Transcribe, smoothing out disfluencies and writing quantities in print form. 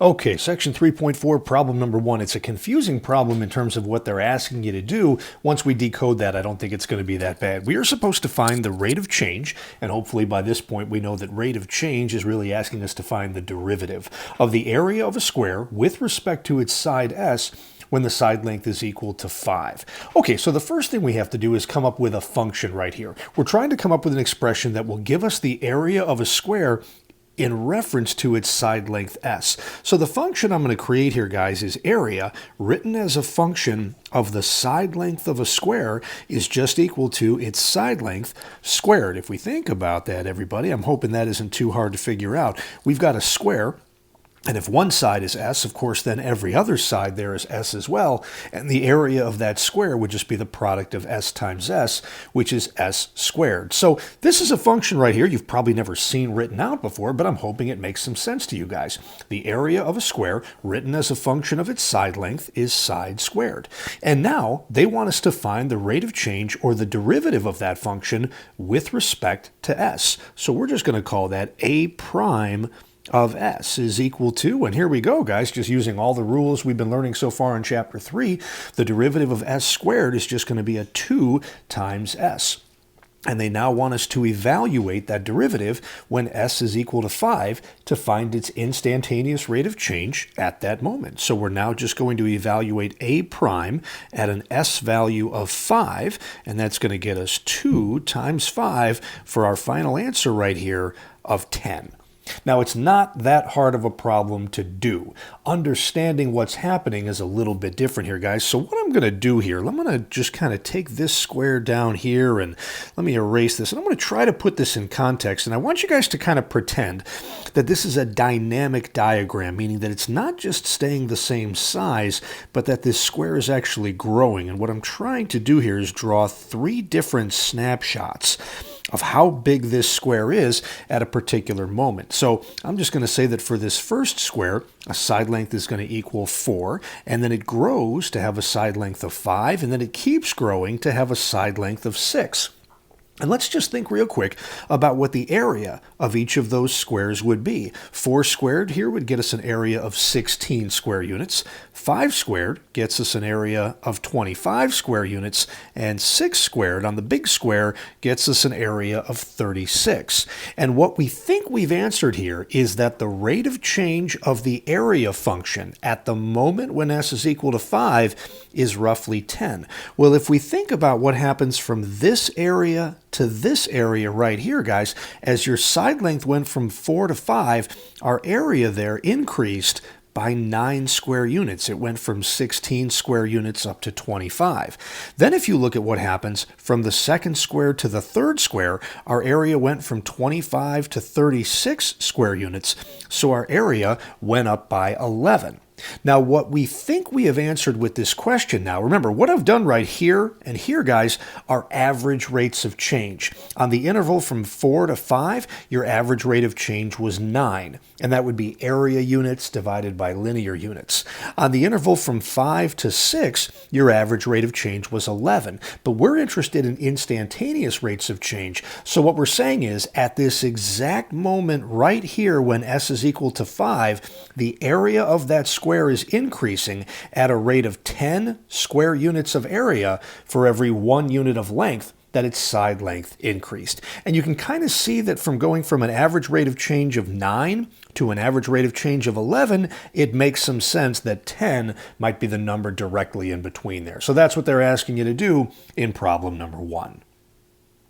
Okay, section 3.4, problem number 1. It's a confusing problem in terms of what they're asking you to do. Once we decode that, I don't think it's going to be that bad. We are supposed to find the rate of change, and hopefully by this point we know that rate of change is really asking us to find the derivative of the area of a square with respect to its side s when the side length is equal to 5. Okay, so the first thing we have to do is come up with a function right here. We're trying to come up with an expression that will give us the area of a square in reference to its side length s. So the function I'm going to create here, guys, is area written as a function of the side length of a square is just equal to its side length squared. If we think about that, everybody, I'm hoping that isn't too hard to figure out. We've got a square, and if one side is s, of course, then every other side there is s as well, and the area of that square would just be the product of s times s, which is s squared. So this is a function right here you've probably never seen written out before, but I'm hoping it makes some sense to you guys. The area of a square, written as a function of its side length, is side squared. And now they want us to find the rate of change, or the derivative of that function, with respect to s. So we're just going to call that a prime of s is equal to, and here we go, guys, just using all the rules we've been learning so far in chapter 3, the derivative of s squared is just going to be a 2 times s. And they now want us to evaluate that derivative when s is equal to 5 to find its instantaneous rate of change at that moment. So we're now just going to evaluate a prime at an s value of 5, and that's going to get us 2 times 5 for our final answer right here of 10. Now, it's not that hard of a problem to do. Understanding what's happening is a little bit different here, guys. So what I'm going to do here, I'm going to just kind of take this square down here, and let me erase this. And I'm going to try to put this in context. And I want you guys to kind of pretend that this is a dynamic diagram, meaning that it's not just staying the same size, but that this square is actually growing. And what I'm trying to do here is draw 3 different snapshots of how big this square is at a particular moment. So I'm just going to say that for this first square, a side length is going to equal 4, and then it grows to have a side length of 5, and then it keeps growing to have a side length of 6. And let's just think real quick about what the area of each of those squares would be. 4 squared here would get us an area of 16 square units. 5 squared gets us an area of 25 square units. And 6 squared on the big square gets us an area of 36. And what we think we've answered here is that the rate of change of the area function at the moment when s is equal to 5 is roughly 10. Well, if we think about what happens from this area to this area right here, guys, as your side length went from 4 to 5, our area there increased by 9 square units. It went from 16 square units up to 25. Then if you look at what happens from the second square to the third square, our area went from 25 to 36 square units, so our area went up by 11. Now, what we think we have answered with this question now, remember, what I've done right here and here, guys, are average rates of change. On the interval from 4 to 5, your average rate of change was 9, and that would be area units divided by linear units. On the interval from 5 to 6, your average rate of change was 11, but we're interested in instantaneous rates of change. So what we're saying is, at this exact moment right here when s is equal to 5, the area of that square is increasing at a rate of 10 square units of area for every 1 unit of length that its side length increased. And you can kind of see that from going from an average rate of change of 9 to an average rate of change of 11, it makes some sense that 10 might be the number directly in between there. So that's what they're asking you to do in problem number 1.